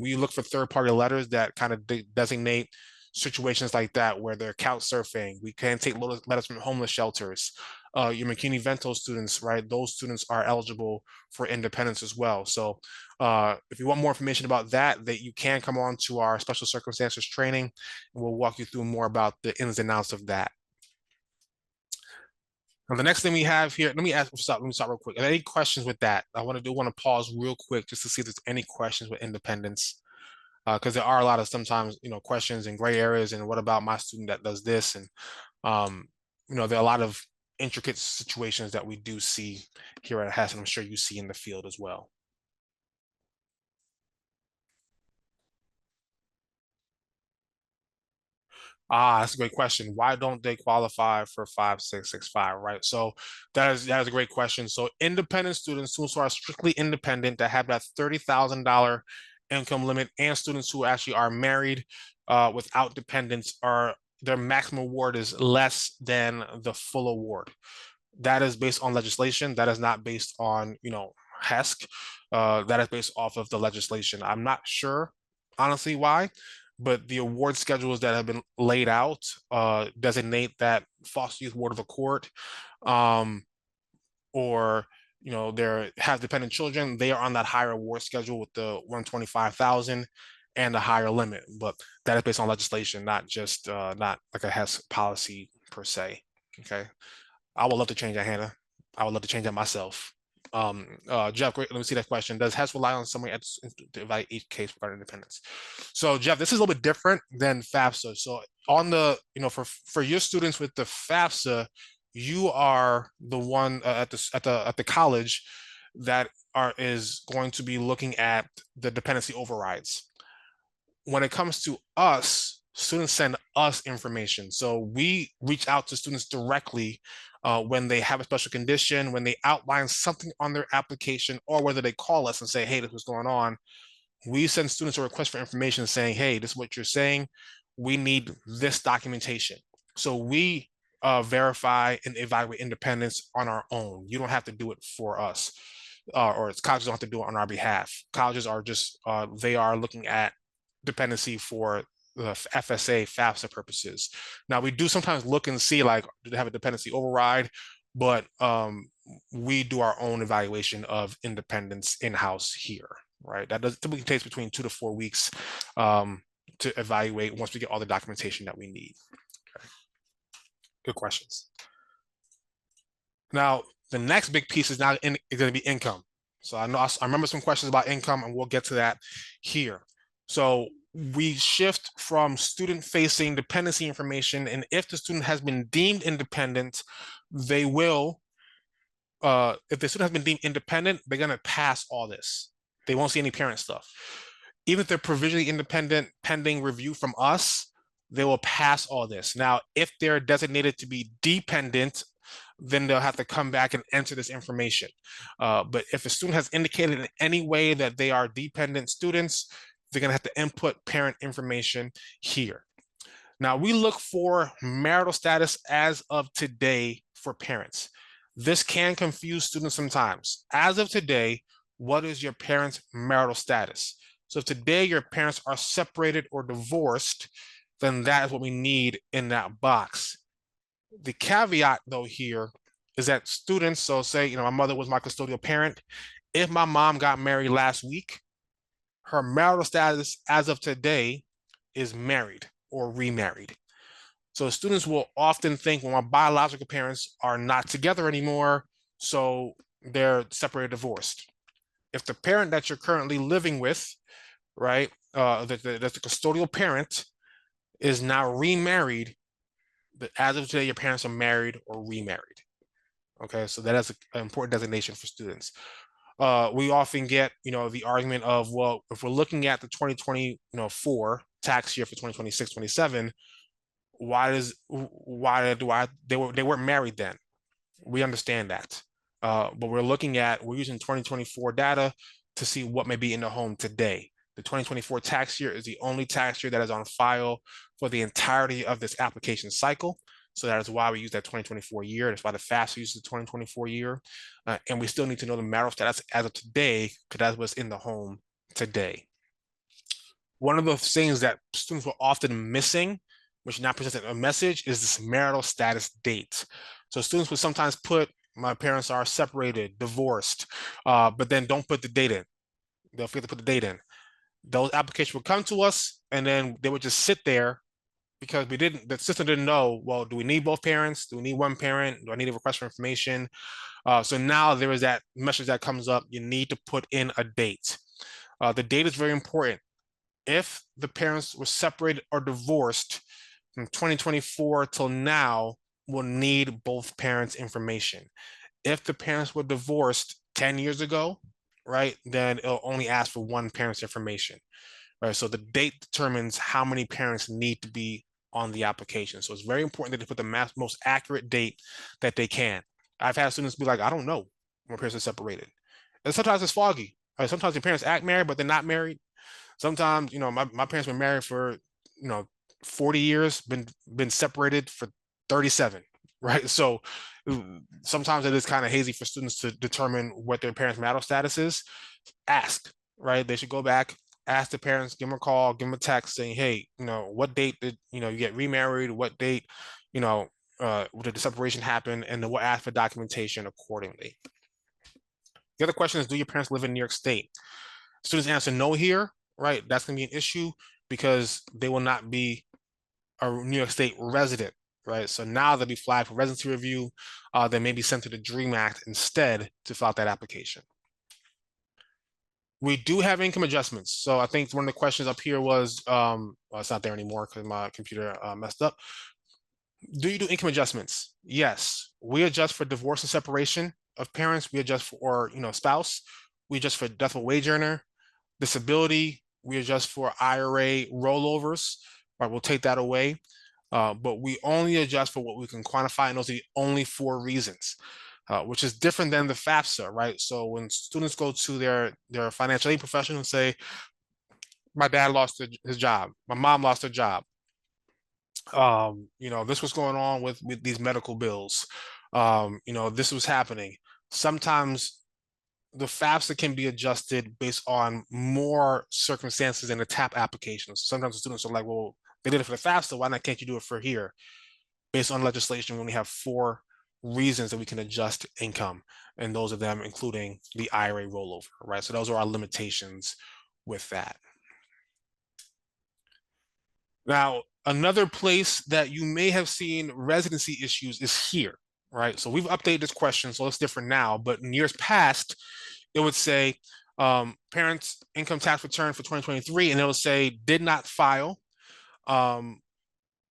We look for third-party letters that kind of designate situations like that where they're couch surfing. We can take letters from homeless shelters. Your McKinney-Vento students, right? Those students are eligible for independence as well. So if you want more information about that, you can come on to our special circumstances training, and we'll walk you through more about the ins and outs of that. Now, the next thing we have here, let me start real quick. Are there any questions with that? I want to pause real quick just to see if there's any questions with independence. Because there are a lot of sometimes, questions and gray areas, and what about my student that does this? And, there are a lot of intricate situations that we do see here at HESC, and I'm sure you see in the field as well. That's a great question. Why don't they qualify for 5665, right? So that is a great question. So independent students who are strictly independent that have that $30,000 income limit, and students who actually are married without dependents, their maximum award is less than the full award. That is based on legislation. That is not based on HESC. That is based off of the legislation. I'm not sure, honestly, why, but the award schedules that have been laid out designate that foster youth ward of the court, or they have dependent children. They are on that higher award schedule with the 125,000 and a higher limit. But that is based on legislation, not just not like a HESC policy per se. Okay. I would love to change that, Hannah. I would love to change that myself. Jeff, great. Let me see that question. Does HESC rely on somebody to evaluate each case regarding independence? So, Jeff, this is a little bit different than FAFSA. So, on the for your students with the FAFSA, you are the one at the college that is going to be looking at the dependency overrides. When it comes to us, students send us information. So we reach out to students directly when they have a special condition, when they outline something on their application, or whether they call us and say, hey, this is what's going on. We send students a request for information saying, hey, this is what you're saying. We need this documentation. So we verify and evaluate independence on our own. You don't have to do it for us, or colleges don't have to do it on our behalf. Colleges are just, they are looking at dependency for the FSA, FAFSA purposes. Now, we do sometimes look and see, like, do they have a dependency override? But we do our own evaluation of independence in-house here, right? That typically takes between 2 to 4 weeks to evaluate once we get all the documentation that we need. Okay. Good questions. Now, the next big piece is now going to be income. So I remember some questions about income, and we'll get to that here. So we shift from student-facing dependency information, and if the student has been deemed independent, they will, if the student has been deemed independent, they're going to pass all this. They won't see any parent stuff. Even if they're provisionally independent pending review from us, they will pass all this. Now, if they're designated to be dependent, then they'll have to come back and enter this information. But if a student has indicated in any way that they are dependent students, they're going to have to input parent information here. Now, we look for marital status as of today for parents. This can confuse students sometimes. As of today, what is your parents' marital status? So if today your parents are separated or divorced, then that is what we need in that box. The caveat, though, here is that students, so say, my mother was my custodial parent. If my mom got married last week, her marital status as of today is married or remarried. So students will often think, well, my biological parents are not together anymore, so they're separated, divorced. If the parent that you're currently living with, right, that's the custodial parent, is now remarried, as of today, your parents are married or remarried. Okay, so that is an important designation for students. We often get, the argument of, well, if we're looking at the 2024 tax year for 2026, 27, they weren't married then. We understand that. But we're using 2024 data to see what may be in the home today. The 2024 tax year is the only tax year that is on file for the entirety of this application cycle. So that is why we use that 2024 year. That's why the FAFSA uses the 2024 year. And we still need to know the marital status as of today, because that's what's in the home today. One of the things that students were often missing, which now presents a message, is this marital status date. So students would sometimes put, my parents are separated, divorced, but then don't put the date in. They'll forget to put the date in. Those applications would come to us, and then they would just sit there because the system didn't know, well, do we need both parents? Do we need one parent? Do I need a request for information? So now there is that message that comes up. You need to put in a date. The date is very important. If the parents were separated or divorced from 2024 till now, we'll need both parents' information. If the parents were divorced 10 years ago, right, then it'll only ask for one parent's information, right? So the date determines how many parents need to be on the application. So it's very important that they put the most accurate date that they can. I've had students be like, I don't know when my parents are separated. And sometimes it's foggy. Right? Sometimes your parents act married, but they're not married. Sometimes, my parents been married for, 40 years, been separated for 37, right? So sometimes it is kind of hazy for students to determine what their parents' marital status is. Ask, right? They should go back, ask the parents, give them a call, give them a text saying, hey, what date did, you get remarried? What date, did the separation happen? And then we'll ask for documentation accordingly. The other question is, do your parents live in New York State? Students answer no here, right? That's going to be an issue because they will not be a New York State resident, right? So now they'll be flagged for residency review. They may be sent to the DREAM Act instead to fill out that application. We do have income adjustments. So I think one of the questions up here was, well, it's not there anymore because my computer messed up. Do you do income adjustments? Yes, we adjust for divorce and separation of parents. We adjust for, spouse. We adjust for death of wage earner, disability. We adjust for IRA rollovers. right? We'll take that away, but we only adjust for what we can quantify, and those are the only 4 reasons, which is different than the FAFSA, right? So when students go to their financial aid professional and say, my dad lost his job, my mom lost her job, this was going on with these medical bills, this was happening. Sometimes the FAFSA can be adjusted based on more circumstances in the TAP applications. Sometimes the students are like, well, they did it for the FAFSA, why not can't you do it for here? Based on legislation, we only have 4 reasons that we can adjust income, and those of them including the IRA rollover, right? So those are our limitations with that. Now, another place that you may have seen residency issues is here, right? So we've updated this question, so it's different now, but in years past, it would say parents' income tax return for 2023, and it would say did not file.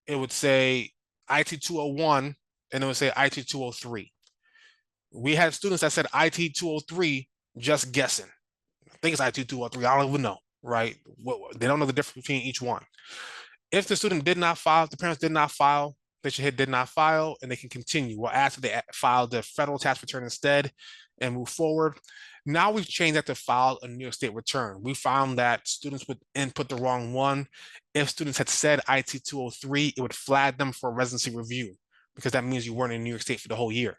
It would say IT 201, and it would say IT 203. We had students that said IT 203, just guessing. I think it's IT 203. I don't even know, right? They don't know the difference between each one. If the student did not file, if the parents did not file, they should hit did not file, and they can continue. We'll ask if they filed the federal tax return instead and move forward. Now we've changed that to file a New York State return. We found that students would input the wrong one. If students had said IT 203, it would flag them for a residency review, because that means you weren't in New York State for the whole year,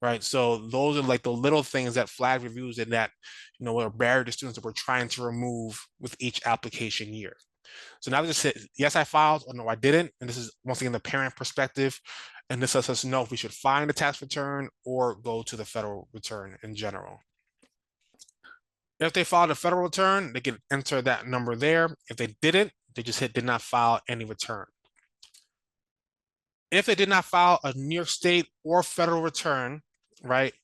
right? So those are like the little things that flag reviews and that, were a barrier to students that we're trying to remove with each application year. So now they just said, yes, I filed, or no, I didn't. And this is, once again, the parent perspective. And this lets us know if we should find a tax return or go to the federal return in general. If they filed a federal return, they can enter that number there. If they didn't, they just hit did not file any return. If they did not file a New York State or federal return, right,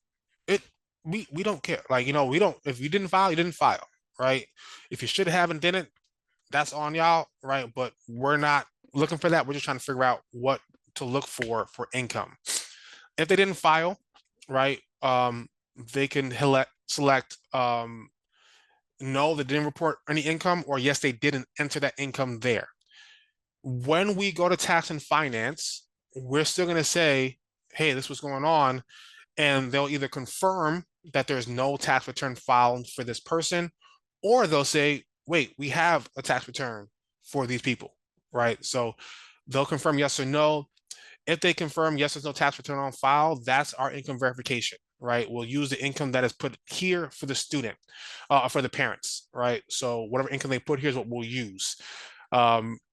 we don't care. Like, we don't, if you didn't file, you didn't file, right? If you should have and didn't, that's on y'all, right? But we're not looking for that. We're just trying to figure out what to look for income. If they didn't file, right, they can select no, they didn't report any income, or yes, they didn't enter that income there. When we go to tax and finance, we're still going to say, hey, this was going on, and they'll either confirm that there's no tax return filed for this person, or they'll say, wait, we have a tax return for these people, right? So they'll confirm yes or no. If they confirm yes, there's no tax return on file, that's our income verification, right? We'll use the income that is put here for the student, for the parents, right? So whatever income they put here is what we'll use.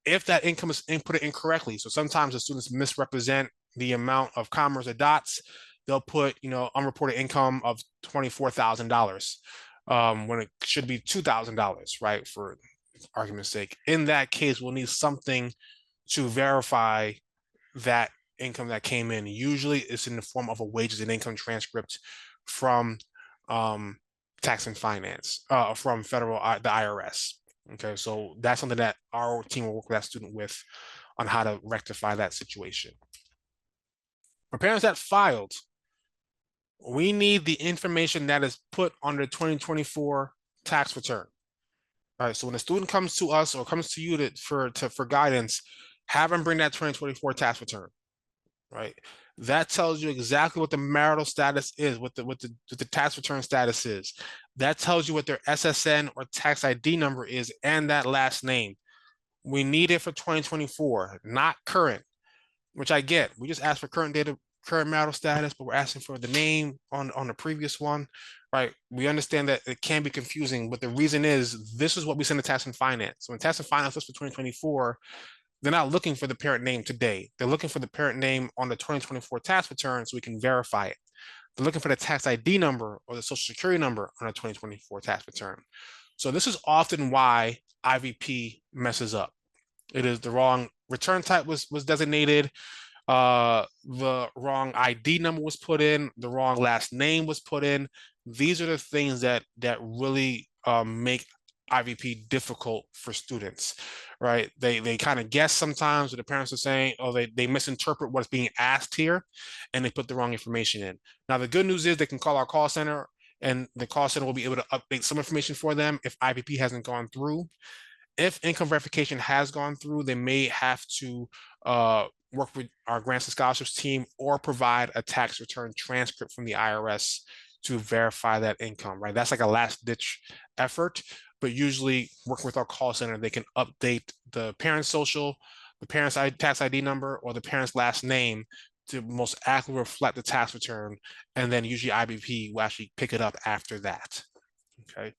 If that income is inputted incorrectly, so sometimes the students misrepresent the amount of commas or dots, they'll put, unreported income of $24,000. When it should be $2,000, right? For argument's sake. In that case, we'll need something to verify that income that came in. Usually it's in the form of a wages and income transcript from tax and finance, from federal, the IRS. Okay, so that's something that our team will work with that student with on how to rectify that situation. For parents that filed, we need the information that is put on the 2024 tax return. All right, so when a student comes to us or comes to you for guidance, have them bring that 2024 tax return, right? That tells you exactly what the marital status is, what the tax return status is. That tells you what their SSN or tax ID number is and that last name. We need it for 2024, not current, which I get. We just ask for current data, current marital status, but we're asking for the name on the previous one, right? We understand that it can be confusing, but the reason is this is what we send to tax and finance. So when tax and finance looks for 2024, they're not looking for the parent name today. They're looking for the parent name on the 2024 tax return so we can verify it. They're looking for the tax ID number or the social security number on a 2024 tax return. So this is often why IVP messes up. It is the wrong return type was designated, the wrong ID number was put in, the wrong last name was put in. These are the things that really make IVP difficult for students, right? They kind of guess sometimes what the parents are saying, or they misinterpret what's being asked here, and they put the wrong information in. Now, the good news is they can call our call center, and the call center will be able to update some information for them if IVP hasn't gone through. If income verification has gone through, they may have to work with our grants and scholarships team or provide a tax return transcript from the IRS to verify that income, right? That's like a last ditch effort, but usually working with our call center, they can update the parent's social, the parent's tax ID number, or the parent's last name to most accurately reflect the tax return. And then usually IBP will actually pick it up after that. Okay.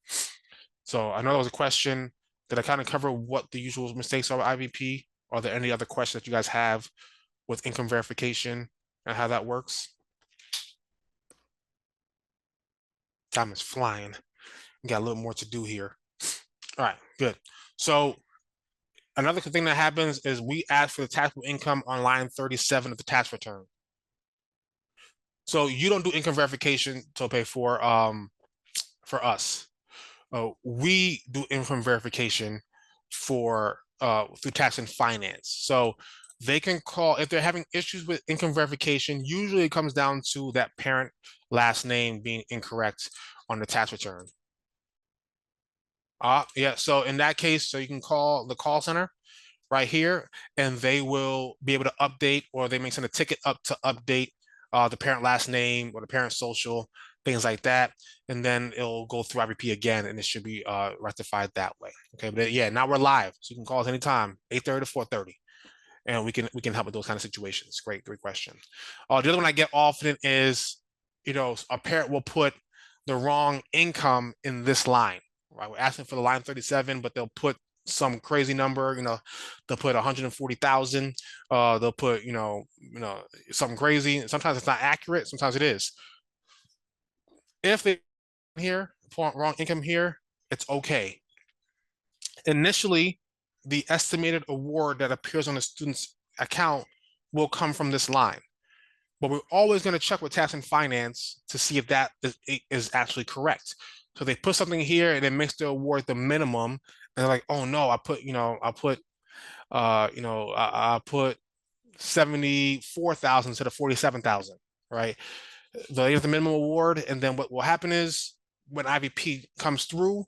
So I know that was a question. Did I kind of cover what the usual mistakes are with IVP? Are there any other questions that you guys have with income verification and how that works? Time is flying. We got a little more to do here. All right, good. So another thing that happens is we ask for the taxable income on line 37 of the tax return. So you don't do income verification to pay for us. We do income verification for through tax and finance. So they can call if they're having issues with income verification. Usually it comes down to that parent last name being incorrect on the tax return. Yeah, so in that case, so you can call the call center right here, and they will be able to update, or they may send a ticket up to update the parent last name or the parent social, things like that. And then it'll go through IVP again, and it should be rectified that way. Okay, but yeah, now we're live, so you can call us anytime, 8:30 to 4:30. And we can help with those kind of situations. Great question. The other one I get often is, a parent will put the wrong income in this line. Right, we're asking for the line 37, but they'll put some crazy number. They'll put 140,000. They'll put something crazy. Sometimes it's not accurate. Sometimes it is. If they here wrong income here, it's okay. Initially, the estimated award that appears on the student's account will come from this line. But we're always going to check with tax and finance to see if that is actually correct. So they put something here and it makes the award the minimum, and they're like, oh no, I put 74,000 instead of 47,000, right? The minimum award, and then what will happen is when IVP comes through,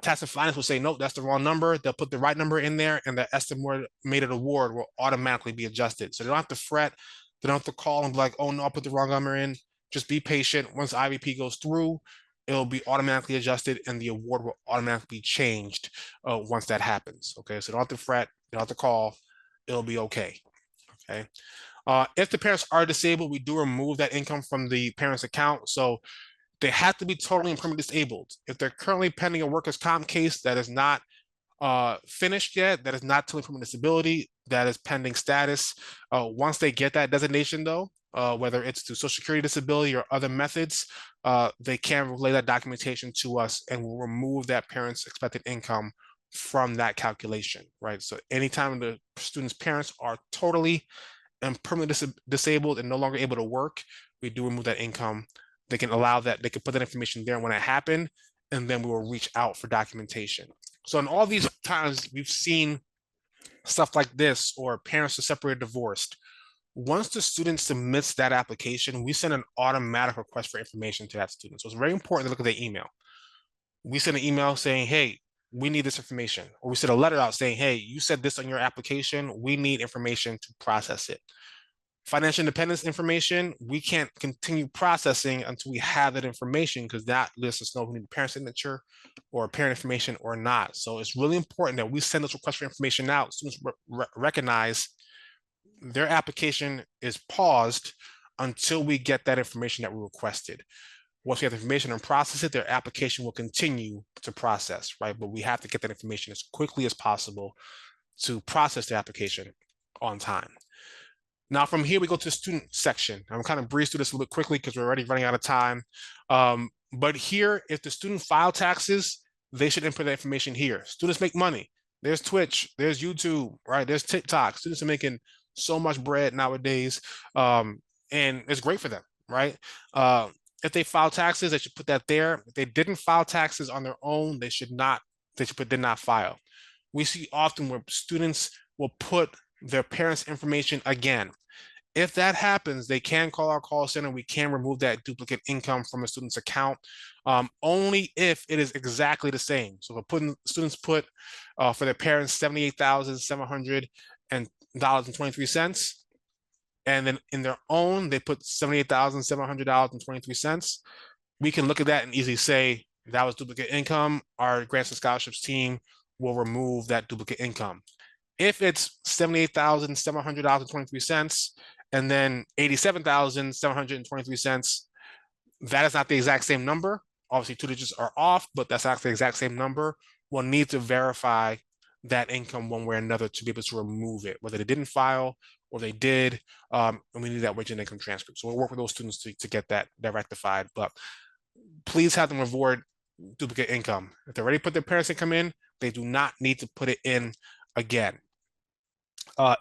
tax and finance will say, nope, that's the wrong number. They'll put the right number in there, and the estimated award will automatically be adjusted. So they don't have to fret. They don't have to call and be like, oh no, I put the wrong number in. Just be patient. Once IVP goes through, it'll be automatically adjusted, and the award will automatically be changed once that happens. Okay, so don't have to fret. Don't have to call. It'll be okay. Okay. If the parents are disabled, we do remove that income from the parent's account. So they have to be totally and permanently disabled. If they're currently pending a workers' comp case that is not finished yet, that is not totally permanent disability, that is pending status. Once they get that designation, though, whether it's through Social Security disability or other methods, they can relay that documentation to us, and we'll remove that parent's expected income from that calculation, right? So anytime the student's parents are totally and permanently disabled and no longer able to work, we do remove that income. They can allow that, they can put that information there when it happened, and then we will reach out for documentation. So in all these times, we've seen stuff like this, or parents are separated, divorced. Once the student submits that application, we send an automatic request for information to that student. So it's very important to look at their email. We send an email saying, hey, we need this information. Or we send a letter out saying, hey, you said this on your application. We need information to process it. Financial independence information, we can't continue processing until we have that information, because that lets us know if we need a parent signature or parent information or not. So it's really important that we send those requests for information out. Students recognize their application is paused until we get that information that we requested. Once we have the information and process it, their application will continue to process, right? But we have to get that information as quickly as possible to process the application on time. Now, from here, we go to the student section. I'm kind of breeze through this a little bit quickly because we're already running out of time. But here, if the student file taxes, they should input that information here. Students make money. There's Twitch, there's YouTube, right? There's TikTok. Students are making so much bread nowadays, and it's great for them, right? If they file taxes, they should put that there. If they didn't file taxes on their own, they should put did not file. We see often where students will put their parents' information again. If that happens, they can call our call center. We can remove that duplicate income from a student's account, only if it is exactly the same. So if students put For their parents, $78,700.23. And then in their own, they put $78,700.23. We can look at that and easily say that was duplicate income. Our grants and scholarships team will remove that duplicate income. If it's $78,700.23 and then $87,723, that is not the exact same number. Obviously, two digits are off, but that's not the exact same number. We'll need to verify that income one way or another to be able to remove it, whether they didn't file or they did, and we need that wage and income transcript. So we'll work with those students to get that rectified. But please have them avoid duplicate income. If they already put their parents' income in, they do not need to put it in again.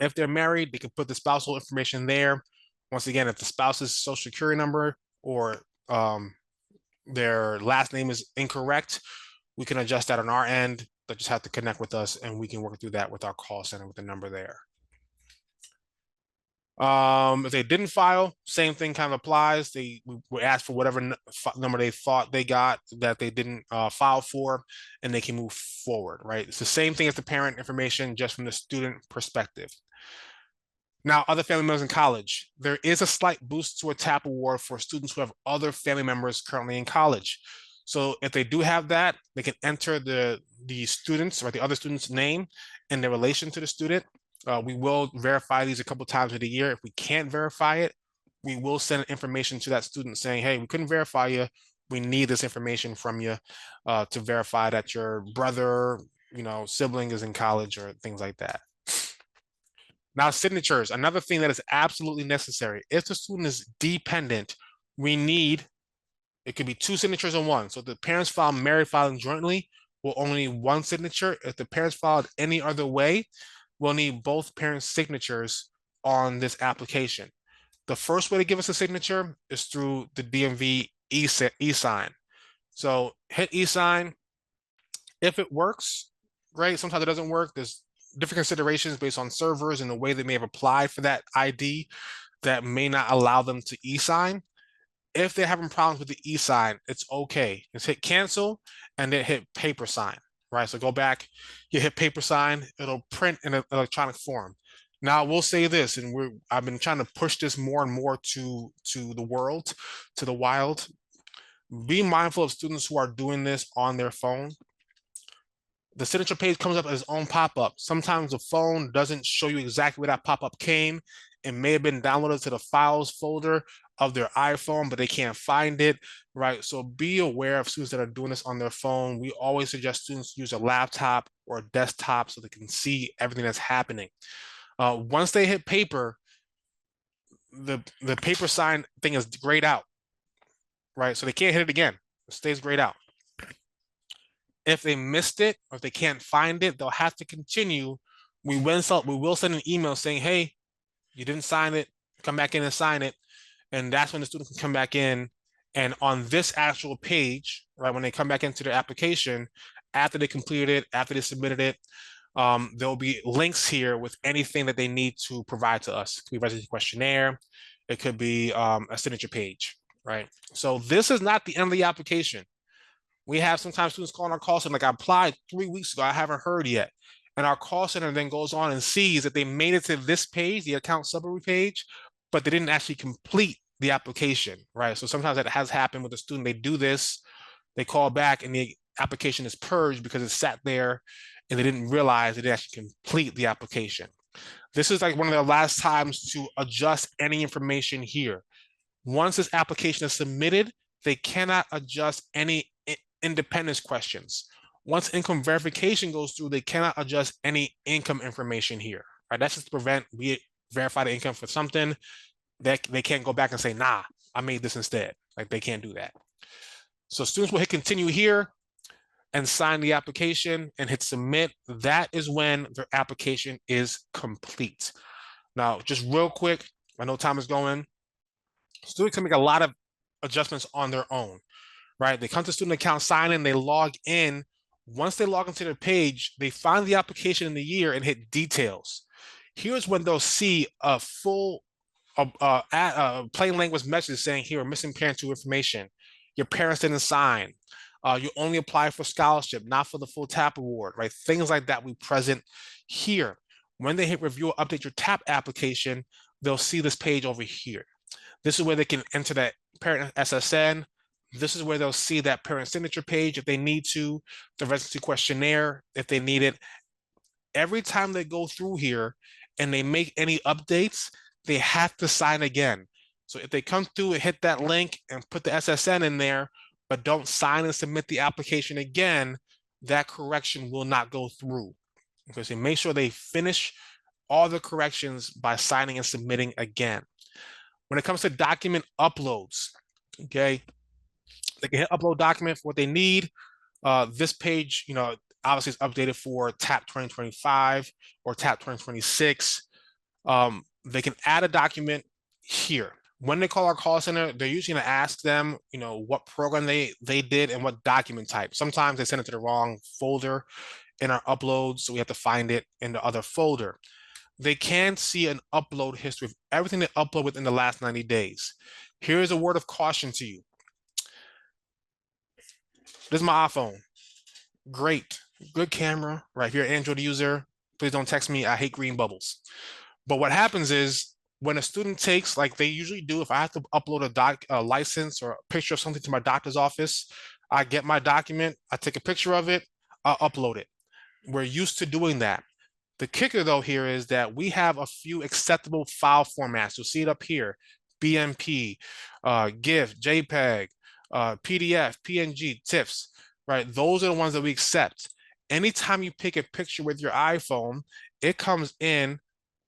If they're married, they can put the spousal information there. Once again, if the spouse's social security number or their last name is incorrect, we can adjust that on our end. They just have to connect with us and we can work through that with our call center with the number there. If they didn't file, same thing kind of applies. We ask for whatever number they thought they got that they didn't file for, and they can move forward, right? It's the same thing as the parent information, just from the student perspective. Now, other family members in college, there is a slight boost to a TAP award for students who have other family members currently in college. So if they do have that, they can enter the students or the other student's name and their relation to the student. We will verify these a couple times of the year. If we can't verify it, we will send information to that student saying, hey, we couldn't verify you. We need this information from you to verify that your brother, sibling is in college or things like that. Now, signatures, another thing that is absolutely necessary. If the student is dependent, we need, it could be two signatures on one. So if the parents file married filing jointly, we'll only need one signature. If the parents filed any other way, we'll need both parents' signatures on this application. The first way to give us a signature is through the DMV e-sign. So hit e-sign. If it works, great. Sometimes it doesn't work. There's different considerations based on servers and the way they may have applied for that ID that may not allow them to e-sign. If they're having problems with the e-sign, it's okay. Just hit cancel and then hit paper sign, right? So go back, you hit paper sign, it'll print in an electronic form. Now, we'll say this, and I've been trying to push this more and more to the world, to the wild. Be mindful of students who are doing this on their phone. The signature page comes up as its own pop-up. Sometimes the phone doesn't show you exactly where that pop-up came. It may have been downloaded to the files folder of their iPhone, but they can't find it, right? So be aware of students that are doing this on their phone. We always suggest students use a laptop or a desktop so they can see everything that's happening. Once they hit paper, the paper sign thing is grayed out, right? So they can't hit it again. It stays grayed out. If they missed it or if they can't find it, they'll have to continue. We will send an email saying, hey, you didn't sign it, come back in and sign it. And that's when the student can come back in. And on this actual page, right, when they come back into their application, after they completed it, after they submitted it, there'll be links here with anything that they need to provide to us. It could be a residency questionnaire. It could be a signature page, right? So this is not the end of the application. We have sometimes students calling our call center, like I applied 3 weeks ago, I haven't heard yet. And our call center then goes on and sees that they made it to this page, the account summary page, but they didn't actually complete the application, right? So sometimes that has happened with a student. They do this, they call back and the application is purged because it sat there and they didn't realize they didn't actually complete the application. This is like one of the last times to adjust any information here. Once this application is submitted, they cannot adjust any independence questions. Once income verification goes through, they cannot adjust any income information here, right? That's just to prevent we verify the income for something that they can't go back and say, nah, I made this instead. Like they can't do that. So students will hit continue here and sign the application and hit submit. That is when their application is complete. Now, just real quick, I know time is going. Students can make a lot of adjustments on their own, right? They come to student account sign in, they log in. Once they log into their page, they find the application in the year and hit details. Here's when they'll see a full plain language message saying, here, missing parent information. Your parents didn't sign. You only apply for scholarship, not for the full TAP award, right? Things like that we present here. When they hit review or update your TAP application, they'll see this page over here. This is where they can enter that parent SSN. This is where they'll see that parent signature page if they need to, the residency questionnaire if they need it. Every time they go through here and they make any updates, they have to sign again. So if they come through and hit that link and put the SSN in there, but don't sign and submit the application again, that correction will not go through. Okay, so make sure they finish all the corrections by signing and submitting again. When it comes to document uploads, okay, they can hit upload document for what they need. This page, obviously is updated for TAP 2025 or TAP 2026. They can add a document here. When they call our call center, they're usually going to ask them, what program they did and what document type. Sometimes they send it to the wrong folder in our uploads, so we have to find it in the other folder. They can see an upload history of everything they upload within the last 90 days. Here's a word of caution to you. This is my iPhone. Great, good camera, right? If you're an Android user, please don't text me. I hate green bubbles. But what happens is when a student takes, like they usually do, if I have to upload a license or a picture of something to my doctor's office, I get my document, I take a picture of it, I'll upload it. We're used to doing that. The kicker though here is that we have a few acceptable file formats. You'll see it up here: BMP, GIF, JPEG, PDF, PNG, TIFFs, right? Those are the ones that we accept. Anytime you pick a picture with your iPhone, it comes in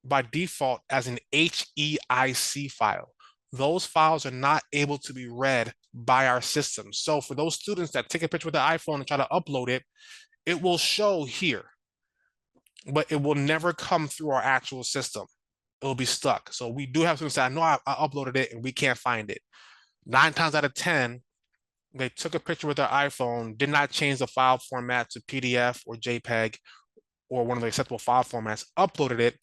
by default as an HEIC file. Those files are not able to be read by our system. So for those students that take a picture with the iPhone and try to upload it, it will show here, but it will never come through our actual system. It'll be stuck. So we do have students say, I know I uploaded it and we can't find it. 9 times out of 10, they took a picture with their iPhone, did not change the file format to PDF or JPEG or one of the acceptable file formats, uploaded it,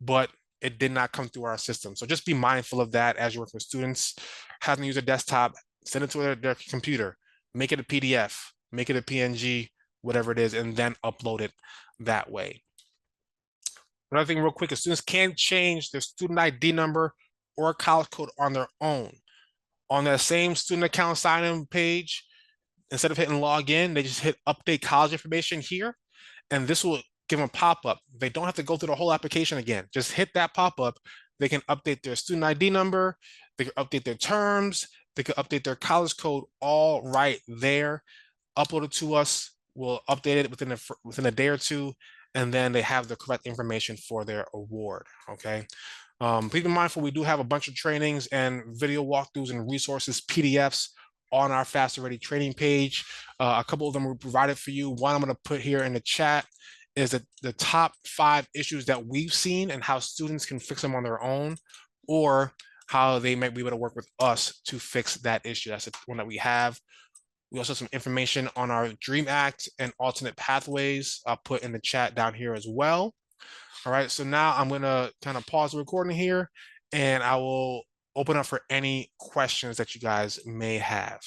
but it did not come through our system. So just be mindful of that as you work with students. Have them use a desktop, send it to their computer, make it a PDF, make it a PNG, whatever it is, and then upload it that way. Another thing real quick is students can change their student ID number or college code on their own. On that same student account sign-in page, instead of hitting log in, they just hit update college information here, and this will give them a pop-up. They don't have to go through the whole application again. Just hit that pop-up. They can update their student ID number, they can update their terms, they can update their college code all right there, upload it to us, we'll update it within a day or two, and then they have the correct information for their award, okay? Please be mindful, we do have a bunch of trainings and video walkthroughs and resources, PDFs on our FAFSA Ready training page. A couple of them were provided for you. One I'm going to put here in the chat is the top 5 issues that we've seen and how students can fix them on their own, or how they might be able to work with us to fix that issue. That's the one that we have. We also have some information on our DREAM Act and alternate pathways. I'll put in the chat down here as well. All right, so now I'm gonna kind of pause the recording here and I will open up for any questions that you guys may have.